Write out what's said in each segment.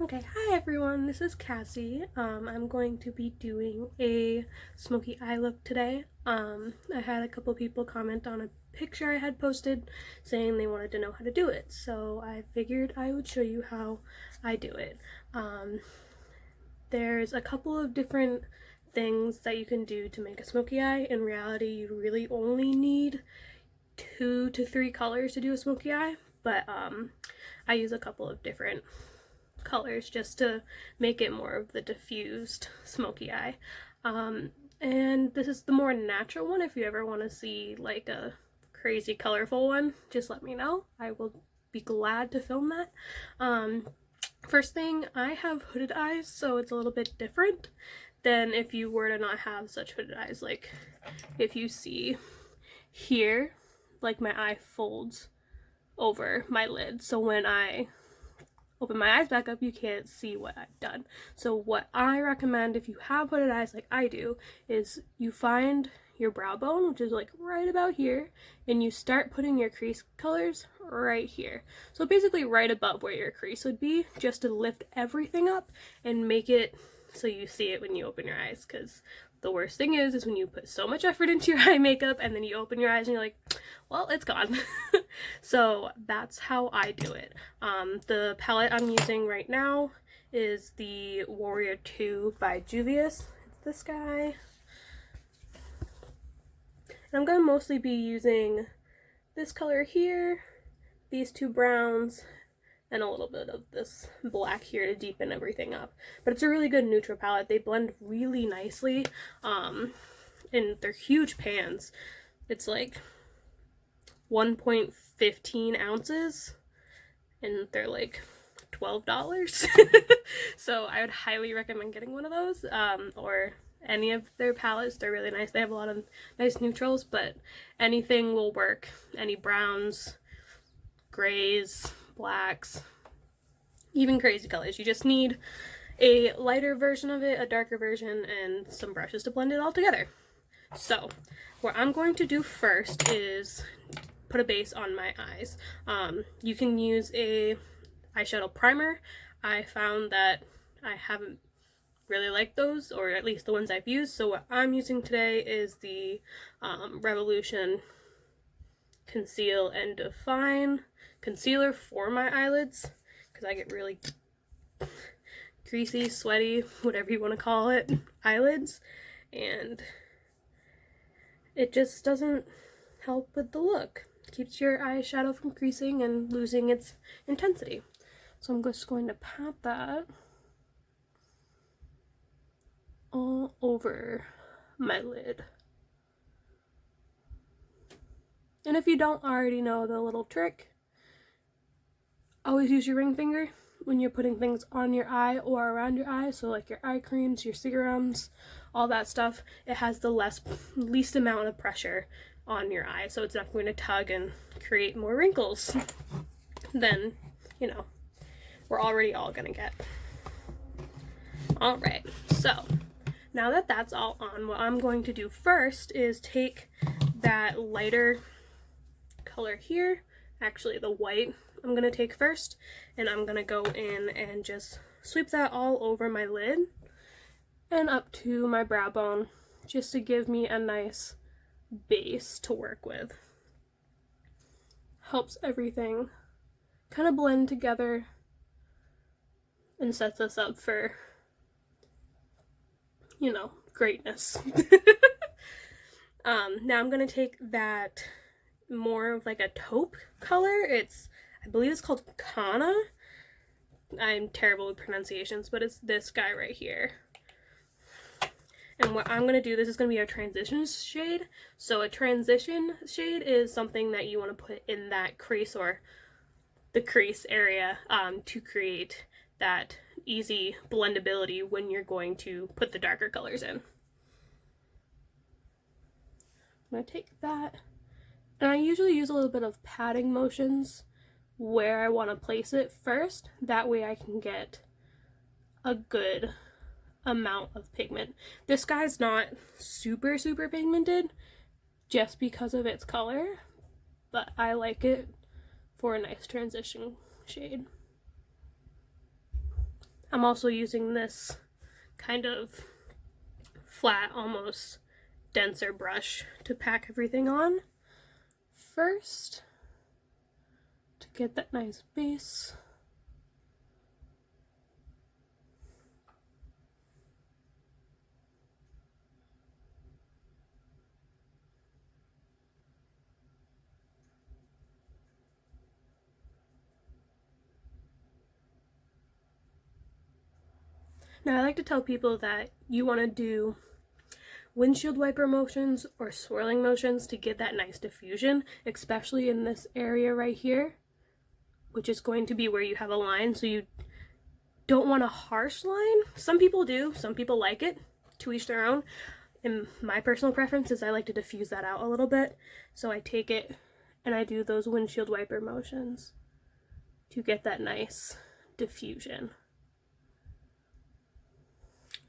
Okay, hi everyone, this is Cassie. I'm going to be doing a smoky eye look today. I had a couple people comment on a picture I had posted saying they wanted to know how to do it, so I figured I would show you how I do it. There's a couple of different things that you can do to make a smoky eye. In reality, you really only need 2 to 3 colors to do a smoky eye, but I use a couple of different colors just to make it more of the diffused smoky eye. And this is the more natural one. If you ever want to see like a crazy colorful one, just let me know. I will be glad to film that. First thing, I have hooded eyes, so it's a little bit different than if you were to not have such hooded eyes. Like if you see here, like my eye folds over my lid, so when I open my eyes back up, you can't see what I've done. So what I recommend if you have hooded eyes like I do is you find your brow bone, which is like right about here, and you start putting your crease colors right here. So basically right above where your crease would be, just to lift everything up and make it so you see it when you open your eyes, because the worst thing is when you put so much effort into your eye makeup and then you open your eyes and you're like, well, it's gone. So that's how I do it. The palette I'm using right now is the Warrior 2 by Juvias. It's this guy. And I'm going to mostly be using this color here, these 2 browns, and a little bit of this black here to deepen everything up. But it's a really good neutral palette. They blend really nicely, and they're huge pans. It's like 1.15 ounces, and they're like $12. So I would highly recommend getting one of those, or any of their palettes. They're really nice. They have a lot of nice neutrals, but anything will work. Any browns, grays, blacks, even crazy colors. You just need a lighter version of it, a darker version, and some brushes to blend it all together. So what I'm going to do first is put a base on my eyes. You can use a eyeshadow primer. I found that I haven't really liked those, or at least the ones I've used, so what I'm using today is the Revolution Conceal and Define concealer for my eyelids, because I get really greasy, sweaty, whatever you want to call it, eyelids, and it just doesn't help with the look. It keeps your eyeshadow from creasing and losing its intensity. So I'm just going to pat that all over my lid. And if you don't already know the little trick, always use your ring finger when you're putting things on your eye or around your eye. So like your eye creams, your serums, all that stuff, it has the least amount of pressure on your eye, so it's not going to tug and create more wrinkles than, you know, we're already all gonna get. Alright, so now that that's all on, what I'm going to do first is take that lighter color here, actually the white I'm gonna take first, and I'm gonna go in and just sweep that all over my lid and up to my brow bone, just to give me a nice base to work with. Helps everything kind of blend together and sets us up for, you know, greatness. Now I'm gonna take that more of like a taupe color. I believe it's called Kana. I'm terrible with pronunciations, but it's this guy right here. And what I'm going to do, this is going to be a transition shade. So a transition shade is something that you want to put in that crease or the crease area to create that easy blendability when you're going to put the darker colors in. I'm going to take that, and I usually use a little bit of patting motions where I want to place it first. That way I can get a good amount of pigment. This guy's not super pigmented just because of its color, but I like it for a nice transition shade. I'm also using this kind of flat, almost denser brush to pack everything on first to get that nice base. Now I like to tell people that you want to do windshield wiper motions or swirling motions to get that nice diffusion, especially in this area right here, which is going to be where you have a line. So you don't want a harsh line. Some people do, some people like it, to each their own. And my personal preference is I like to diffuse that out a little bit. So I take it and I do those windshield wiper motions to get that nice diffusion.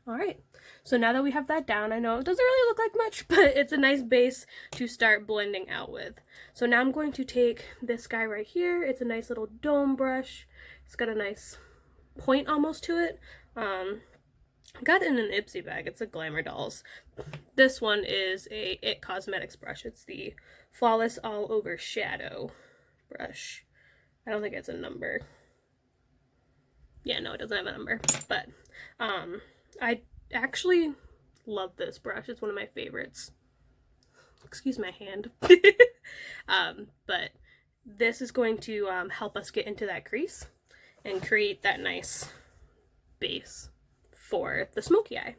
Alright, so now that we have that down, I know it doesn't really look like much, but it's a nice base to start blending out with. So now I'm going to take this guy right here. It's a nice little dome brush. It's got a nice point almost to it. I got it in an Ipsy bag. It's a Glamour Dolls. This one is a It Cosmetics brush. It's the Flawless All Over Shadow brush. I don't think it's a number. Yeah, no, it doesn't have a number, but I actually love this brush. It's one of my favorites. Excuse my hand. But this is going to help us get into that crease and create that nice base for the smoky eye.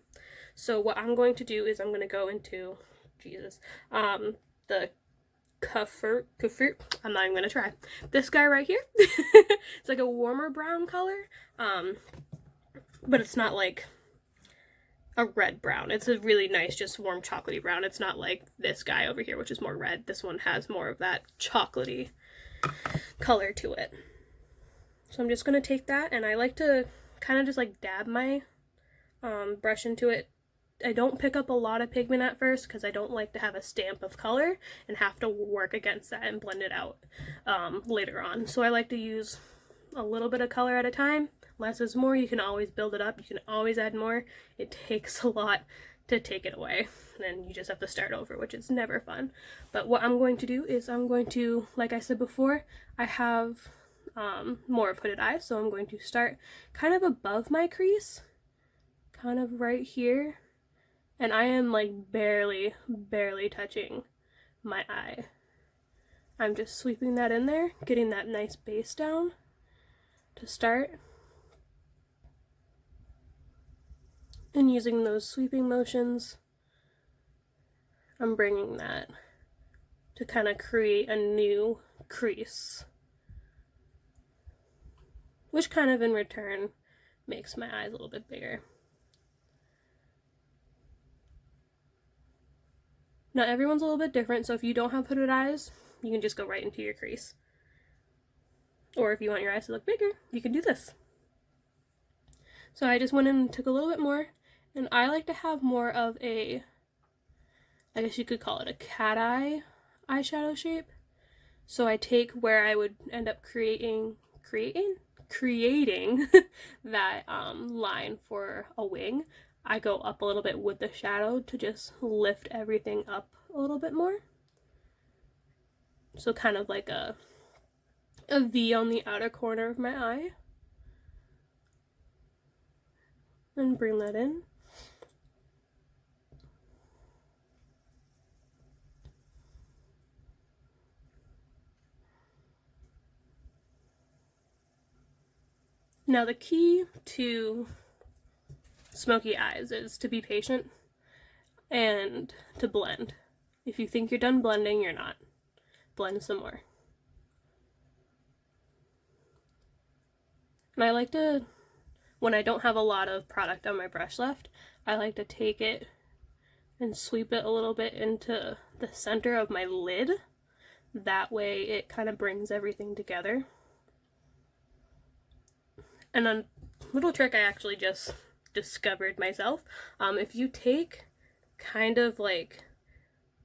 So what I'm going to do is I'm going to go into, the Kafir, I'm not even going to try. This guy right here. It's like a warmer brown color, but it's not like a red brown. It's a really nice, just warm chocolatey brown. It's not like this guy over here, which is more red. This one has more of that chocolatey color to it. So I'm just going to take that, and I like to kind of just like dab my brush into it. I don't pick up a lot of pigment at first because I don't like to have a stamp of color and have to work against that and blend it out later on. So I like to use a little bit of color at a time. Less is more. You can always build it up. You can always add more. It takes a lot to take it away. And then you just have to start over, which is never fun. But what I'm going to do is I'm going to, like I said before, I have more of hooded eyes. So I'm going to start kind of above my crease, kind of right here. And I am like barely touching my eye. I'm just sweeping that in there, getting that nice base down to start. And using those sweeping motions, I'm bringing that to kind of create a new crease, which kind of in return makes my eyes a little bit bigger. Now everyone's a little bit different, so if you don't have hooded eyes, you can just go right into your crease. Or if you want your eyes to look bigger, you can do this. So I just went in and took a little bit more, and I like to have more of a, I guess you could call it a cat eye eyeshadow shape. So I take where I would end up creating that line for a wing. I go up a little bit with the shadow to just lift everything up a little bit more. So kind of like a V on the outer corner of my eye. And bring that in. Now the key to smoky eyes is to be patient and to blend. If you think you're done blending, you're not. Blend some more. And I like to, when I don't have a lot of product on my brush left, I like to take it and sweep it a little bit into the center of my lid. That way it kind of brings everything together. And a little trick I actually just discovered myself, if you take kind of like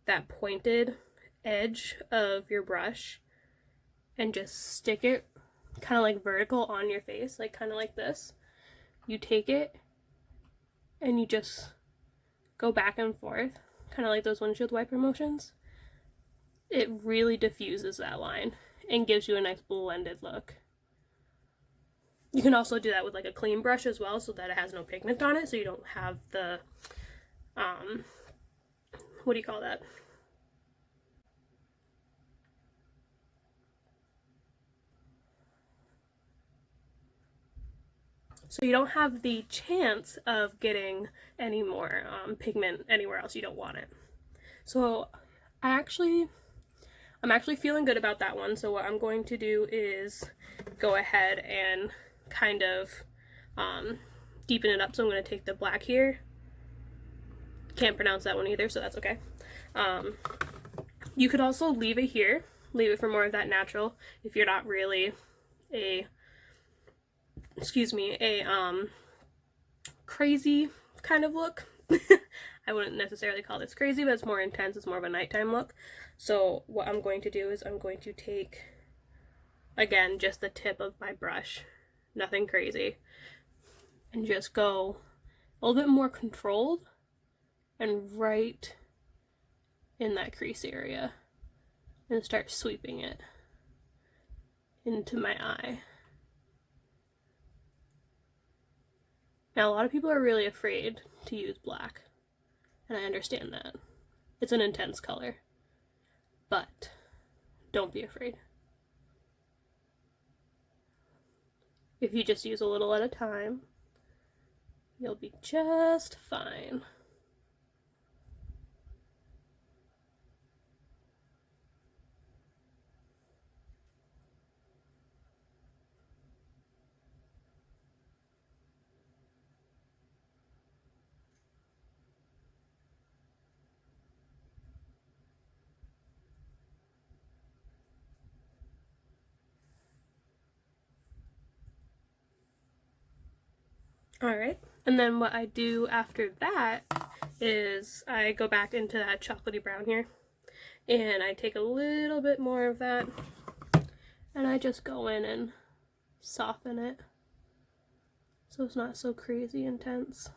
that pointed edge of your brush and just stick it kind of like vertical on your face, like kind of like this, you take it and you just go back and forth, kind of like those windshield wiper motions, it really diffuses that line and gives you a nice blended look. You can also do that with like a clean brush as well, so that it has no pigment on it, so you don't have the, what do you call that? So you don't have the chance of getting any more pigment anywhere else you don't want it. So I'm actually feeling good about that one. So what I'm going to do is go ahead and kind of deepen it up. So I'm going to take the black here. Can't pronounce that one either, so that's okay. You could also leave it here, leave it for more of that natural if you're not really a crazy kind of look. I wouldn't necessarily call this crazy, but it's more intense. It's more of a nighttime look. So what I'm going to do is I'm going to take, again, just the tip of my brush, nothing crazy, and just go a little bit more controlled and right in that crease area and start sweeping it into my eye. Now, a lot of people are really afraid to use black, and I understand that. It's an intense color, but don't be afraid. If you just use a little at a time, you'll be just fine. Alright, and then what I do after that is I go back into that chocolatey brown here, and I take a little bit more of that, and I just go in and soften it so it's not so crazy intense.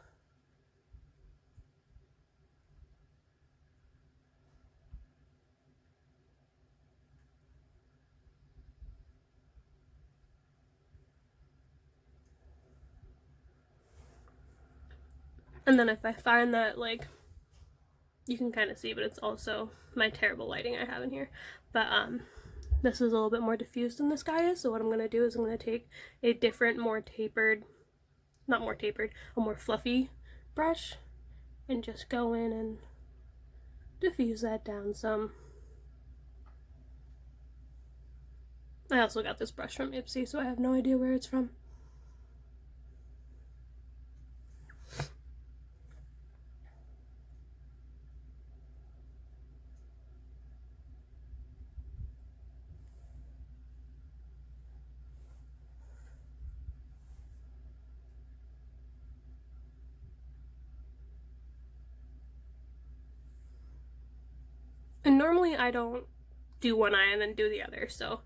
And then if I find that, like, you can kind of see, but it's also my terrible lighting I have in here, but this is a little bit more diffused than this guy is, so what I'm going to do is I'm going to take a different, more tapered, not more tapered, a more fluffy brush, and just go in and diffuse that down some. I also got this brush from Ipsy, so I have no idea where it's from. And normally I don't do one eye and then do the other, so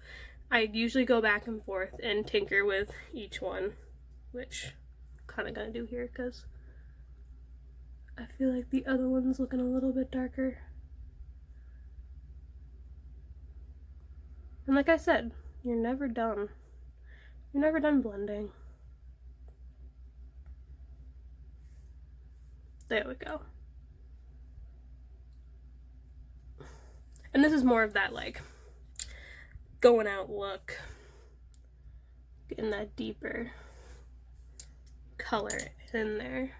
I usually go back and forth and tinker with each one, which I'm kind of gonna do here because I feel like the other one's looking a little bit darker. And like I said, you're never done. You're never done blending. There we go. And this is more of that, like, going out look, getting that deeper color in there.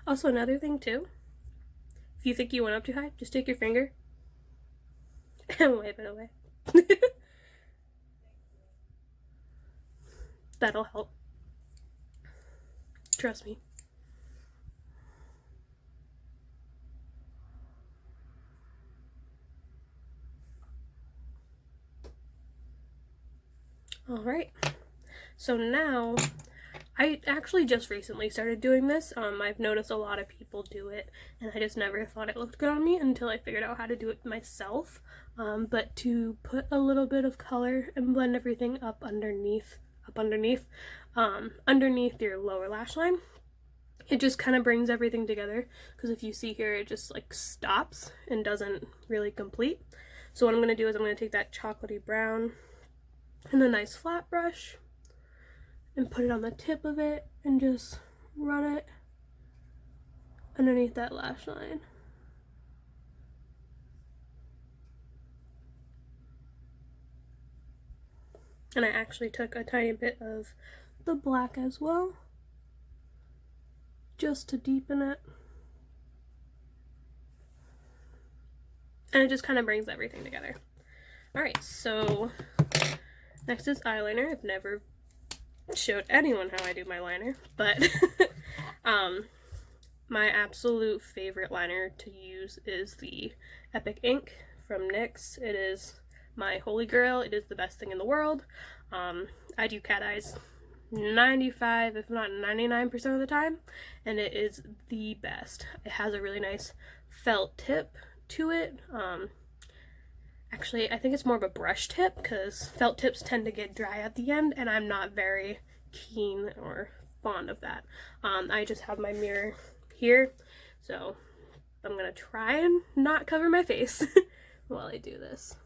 Also, another thing too, if you think you went up too high, just take your finger and wipe it away. That'll help. Trust me. Alright, so now I actually just recently started doing this. I've noticed a lot of people do it, and I just never thought it looked good on me until I figured out how to do it myself. But to put a little bit of color and blend everything underneath your lower lash line, it just kind of brings everything together, because if you see here, it just like stops and doesn't really complete. So what I'm going to do is I'm going to take that chocolatey brown and a nice flat brush and put it on the tip of it and just run it underneath that lash line. And I actually took a tiny bit of the black as well, just to deepen it. And it just kind of brings everything together. Alright, so next is eyeliner. I've never showed anyone how I do my liner, but my absolute favorite liner to use is the Epic Ink from NYX. It is my holy grail. It is the best thing in the world. I do cat eyes 95, if not 99% of the time, and it is the best. It has a really nice felt tip to it. Actually, I think it's more of a brush tip, because felt tips tend to get dry at the end, and I'm not very keen or fond of that. I just have my mirror here, so I'm gonna try and not cover my face while I do this.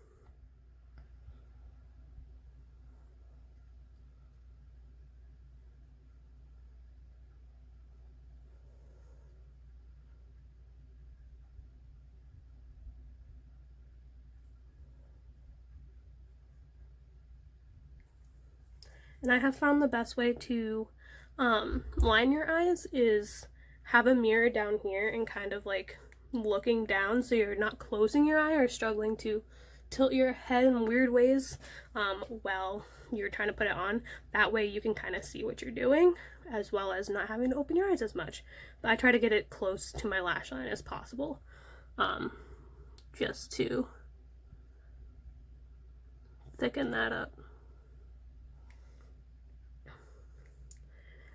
And I have found the best way to line your eyes is have a mirror down here and kind of like looking down, so you're not closing your eye or struggling to tilt your head in weird ways while you're trying to put it on. That way you can kind of see what you're doing, as well as not having to open your eyes as much. But I try to get it close to my lash line as possible, just to thicken that up.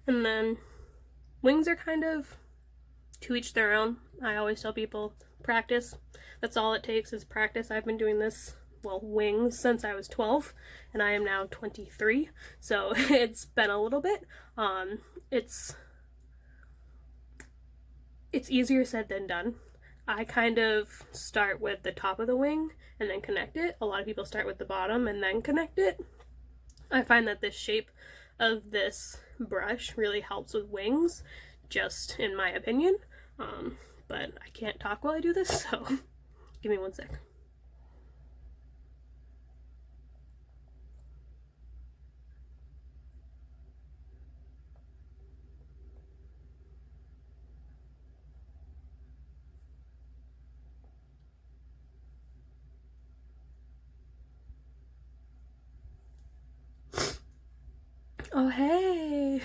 And then wings are kind of to each their own. I always tell people, practice. That's all it takes, is practice. I've been doing this, well, wings, since I was 12, and I am now 23, so it's been a little bit. It's easier said than done. I kind of start with the top of the wing and then connect it. A lot of people start with the bottom and then connect it. I find that this shape of this brush really helps with wings, just in my opinion. But I can't talk while I do this, so give me one sec. Oh, hey!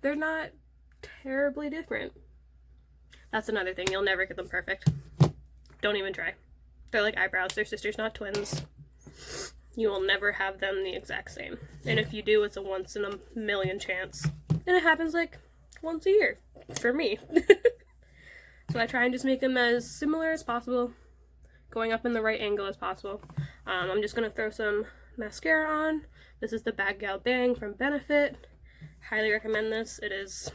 They're not terribly different. That's another thing. You'll never get them perfect. Don't even try. They're like eyebrows. They're sisters, not twins. You will never have them the exact same. And if you do, it's a once in a million chance. And it happens like once a year for me. So I try and just make them as similar as possible, going up in the right angle as possible. I'm just going to throw some mascara on. This is the Bad Gal Bang from Benefit. Highly recommend this. It is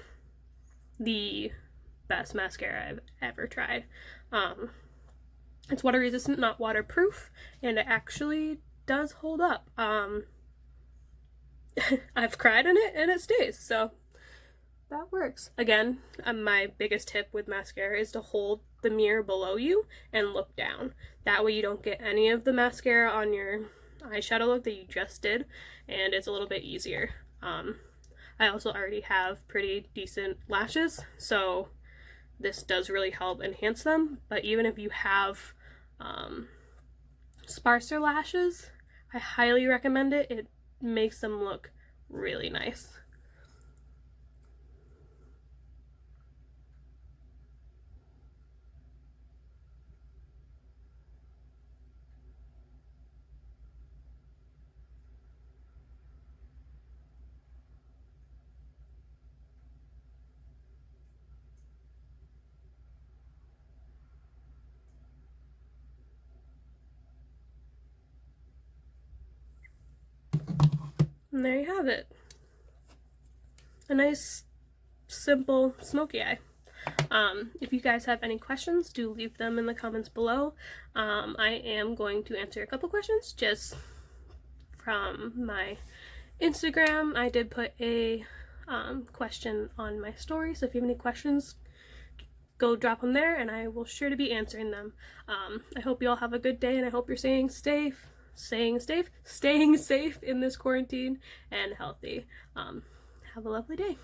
the best mascara I've ever tried. It's water resistant, not waterproof, and it actually does hold up. I've cried in it and it stays, so that works. Again, my biggest tip with mascara is to hold the mirror below you and look down. That way you don't get any of the mascara on your eyeshadow look that you just did, and it's a little bit easier. I also already have pretty decent lashes, so this does really help enhance them. But even if you have sparser lashes, I highly recommend it. It makes them look really nice. And there you have it. A nice, simple smoky eye. If you guys have any questions, do leave them in the comments below. I am going to answer a couple questions just from my Instagram. I did put a question on my story, so if you have any questions, go drop them there and I will sure to be answering them. I hope you all have a good day, and I hope you're staying safe in this quarantine and healthy. Have a lovely day.